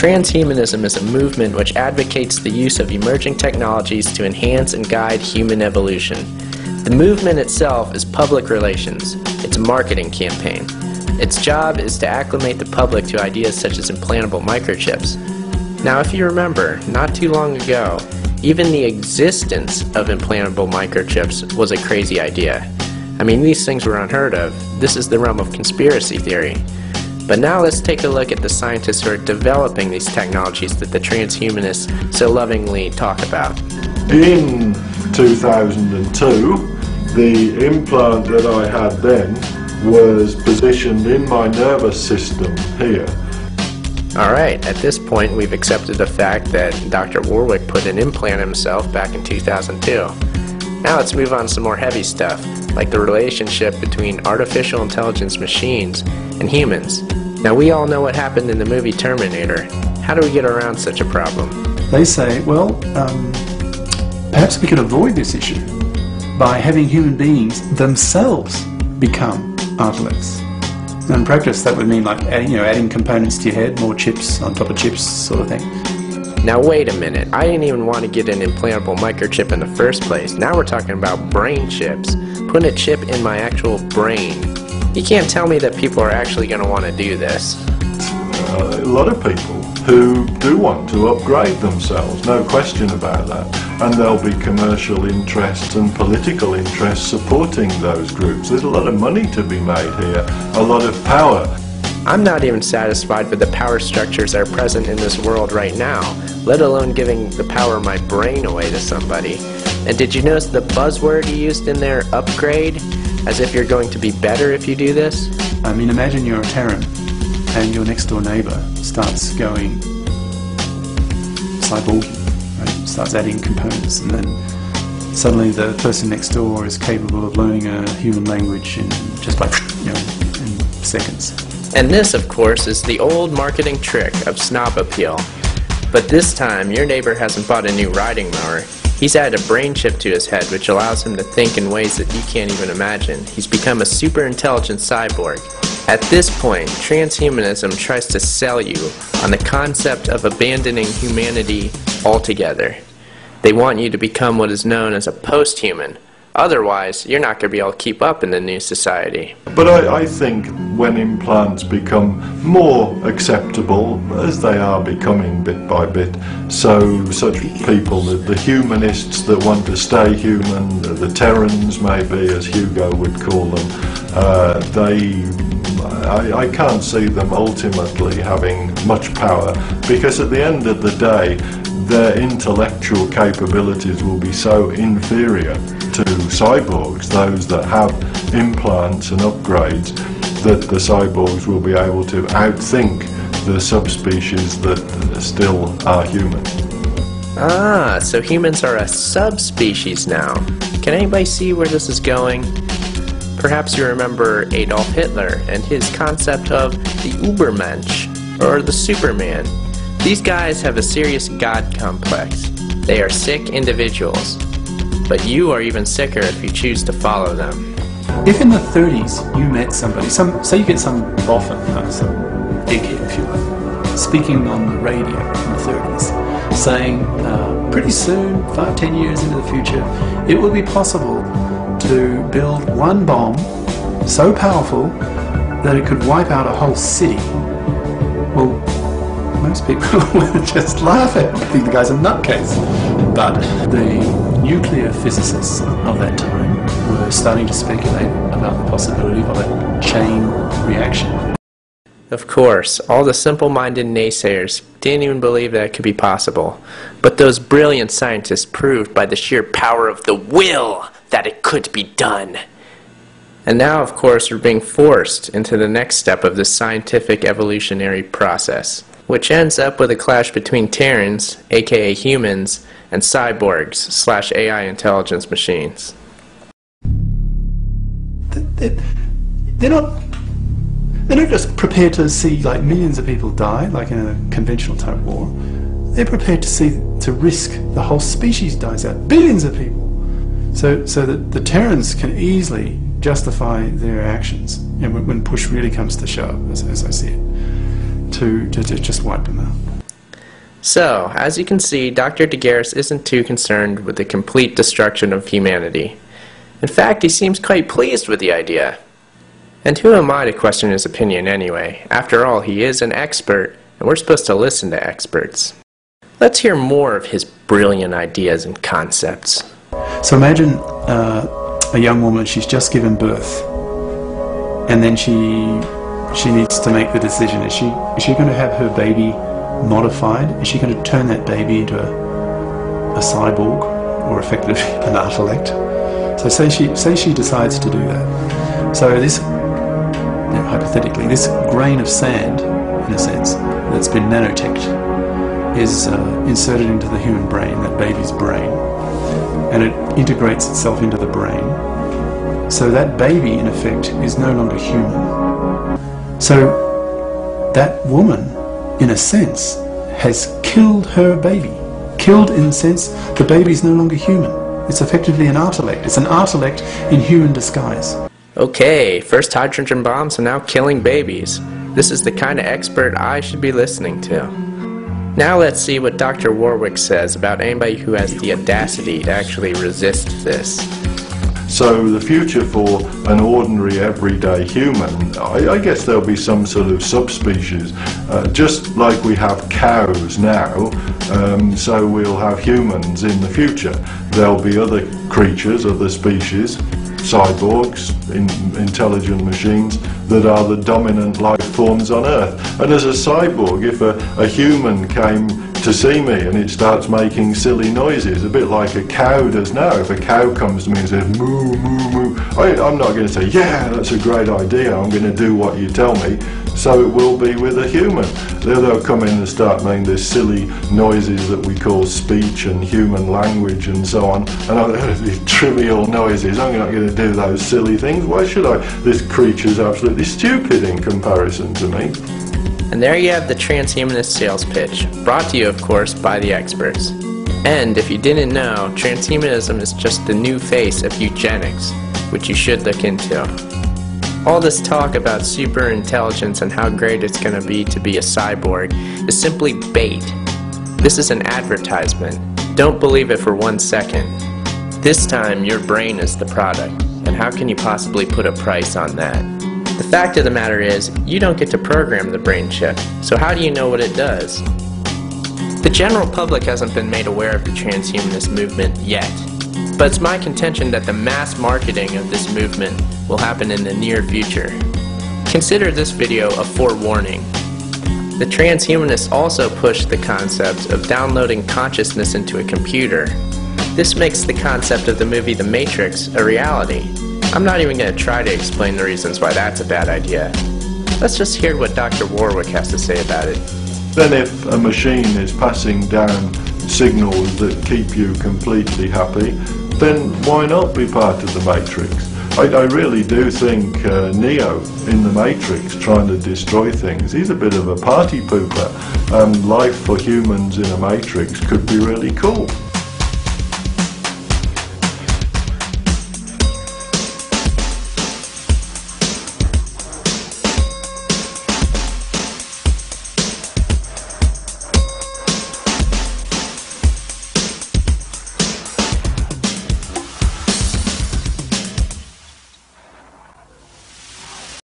Transhumanism is a movement which advocates the use of emerging technologies to enhance and guide human evolution. The movement itself is public relations. It's a marketing campaign. Its job is to acclimate the public to ideas such as implantable microchips. Now, if you remember, not too long ago, even the existence of implantable microchips was a crazy idea. I mean, these things were unheard of. This is the realm of conspiracy theory. But now let's take a look at the scientists who are developing these technologies that the transhumanists so lovingly talk about. In 2002, the implant that I had then was positioned in my nervous system here. Alright, at this point we've accepted the fact that Dr. Warwick put an implant in himself back in 2002. Now let's move on to some more heavy stuff, like the relationship between artificial intelligence machines and humans. Now we all know what happened in the movie Terminator. How do we get around such a problem? They say, well, perhaps we could avoid this issue by having human beings themselves become artworks. And in practice that would mean like adding components to your head, more chips on top of chips sort of thing. Now wait a minute, I didn't even want to get an implantable microchip in the first place. Now we're talking about brain chips. Putting a chip in my actual brain. You can't tell me that people are actually going to want to do this. A lot of people who do want to upgrade themselves, no question about that. And there'll be commercial interests and political interests supporting those groups. There's a lot of money to be made here, a lot of power. I'm not even satisfied with the power structures that are present in this world right now, let alone giving the power of my brain away to somebody. And did you notice the buzzword you used in there, upgrade? As if you're going to be better if you do this? I mean, imagine you're a Terran and your next door neighbour starts going cyborgy, right? Starts adding components, and then suddenly the person next door is capable of learning a human language in just like, in seconds. And this, of course, is the old marketing trick of snob appeal. But this time, your neighbor hasn't bought a new riding mower. He's added a brain chip to his head which allows him to think in ways that you can't even imagine. He's become a super intelligent cyborg. At this point, transhumanism tries to sell you on the concept of abandoning humanity altogether. They want you to become what is known as a posthuman. Otherwise, you're not going to be able to keep up in the new society. But I think when implants become more acceptable, as they are becoming bit by bit, so such people, the humanists that want to stay human, the Terrans maybe, as Hugo would call them, I can't see them ultimately having much power, because at the end of the day, their intellectual capabilities will be so inferior to cyborgs, those that have implants and upgrades, that the cyborgs will be able to outthink the subspecies that still are human. Ah, so humans are a subspecies now. Can anybody see where this is going? Perhaps you remember Adolf Hitler and his concept of the Übermensch, or the Superman. These guys have a serious God complex. They are sick individuals. But you are even sicker if you choose to follow them. If in the 30s you met somebody, say you get some boffin, some dickhead if you like, speaking on the radio in the 30s, saying pretty soon, 5-10 years into the future, it will be possible to build one bomb so powerful that it could wipe out a whole city. Well, most people would just laugh at it, think the guy's a nutcase. But the nuclear physicists of that time were starting to speculate about the possibility of a chain reaction. Of course, all the simple-minded naysayers didn't even believe that it could be possible. But those brilliant scientists proved by the sheer power of the will that it could be done. And now, of course, we're being forced into the next step of this scientific evolutionary process, which ends up with a clash between Terrans, aka humans, and cyborgs / AI intelligence machines. They're not just prepared to see like millions of people die, like in a conventional type war. They're prepared to risk the whole species dies out, billions of people. So that the Terrans can easily justify their actions, when push really comes to shove, as I see it, to just wipe them out. So, as you can see, Dr. Degaris isn't too concerned with the complete destruction of humanity. In fact, he seems quite pleased with the idea. And who am I to question his opinion anyway? After all, he is an expert, and we're supposed to listen to experts. Let's hear more of his brilliant ideas and concepts. So imagine a young woman, she's just given birth, and then she needs to make the decision. Is she going to have her baby modified? Is she going to turn that baby into a cyborg, or effectively an artelect? So say she decides to do that. So this, hypothetically, this grain of sand, in a sense, that's been nanoteched, is inserted into the human brain, that baby's brain, and it integrates itself into the brain. So that baby, in effect, is no longer human. So that woman, in a sense, has killed her baby. Killed in the sense the baby is no longer human. It's effectively an artelect. It's an artelect in human disguise. Okay, first hydrogen bombs and now killing babies. This is the kind of expert I should be listening to. Now let's see what Dr. Warwick says about anybody who has the audacity to actually resist this. So the future for an ordinary everyday human, I guess there'll be some sort of subspecies, just like we have cows now, so we'll have humans in the future. There'll be other creatures, other species, cyborgs, intelligent machines, that are the dominant life forms on Earth. And as a cyborg, if a human came to see me and it starts making silly noises, a bit like a cow does now. If a cow comes to me and says, moo, moo, moo, I'm not going to say, yeah, that's a great idea, I'm going to do what you tell me. So it will be with a human. They'll come in and start making these silly noises that we call speech and human language and so on. And these trivial noises, I'm not going to do those silly things. Why should I? This creature's absolutely stupid in comparison to me. And there you have the transhumanist sales pitch, brought to you, of course, by the experts. And if you didn't know, transhumanism is just the new face of eugenics, which you should look into. All this talk about super intelligence and how great it's going to be a cyborg is simply bait. This is an advertisement. Don't believe it for 1 second. This time, your brain is the product, and how can you possibly put a price on that? The fact of the matter is, you don't get to program the brain chip, so how do you know what it does? The general public hasn't been made aware of the transhumanist movement yet, but it's my contention that the mass marketing of this movement will happen in the near future. Consider this video a forewarning. The transhumanists also push the concept of downloading consciousness into a computer. This makes the concept of the movie The Matrix a reality. I'm not even going to try to explain the reasons why that's a bad idea. Let's just hear what Dr. Warwick has to say about it. Then if a machine is passing down signals that keep you completely happy, then why not be part of the Matrix? I really do think Neo in the Matrix trying to destroy things, he's a bit of a party pooper. Life for humans in a Matrix could be really cool.